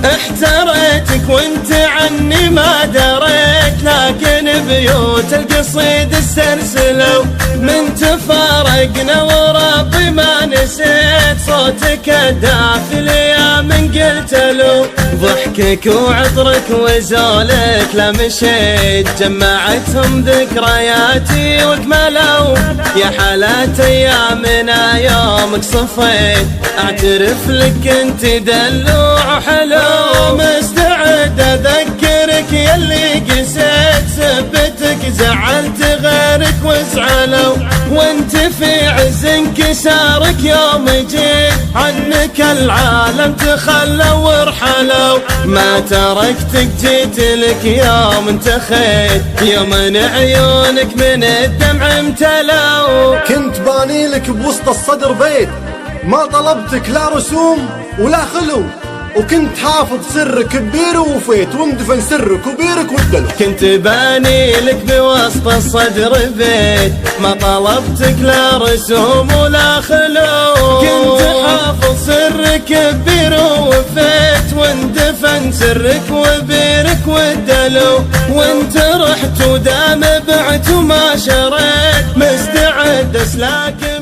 احتريتك وانت عني ما دريت، لكن بيوت القصيد استرسلوا من تفارقنا وربي ما نسيت صوتك الدافل يا من قلت له. ضحكك وعطرك وزولك لا مشيت جمعتهم ذكرياتي وكملوا، يا حالات ايامنا يومك صفيت اعترف لك انت دلوع حلو. مستعد اذكرك يلي قسيت سبتك زعلت غيرك وازعلوا، وانت في عز انكسارك يوم جيت عنك العالم تخلوا ورحلوا. ما تركتك جيت لك يوم انتخيت يوم عيونك من الدمع امتلوا. كنت باني لك بوسط الصدر بيت ما طلبتك لا رسوم ولا خلو، وكنت حافظ سرك كبير ووفيت ومدفن سرك وبيرك والدلو. كنت باني لك بوسط الصدر بيت ما طلبتك لا رسوم ولا خلو، كنت حافظ سرك كبير ووفيت واندفن سرك وبيرك والدلو. وانت رحت ودام بعت وما شريت مستعد اسلاك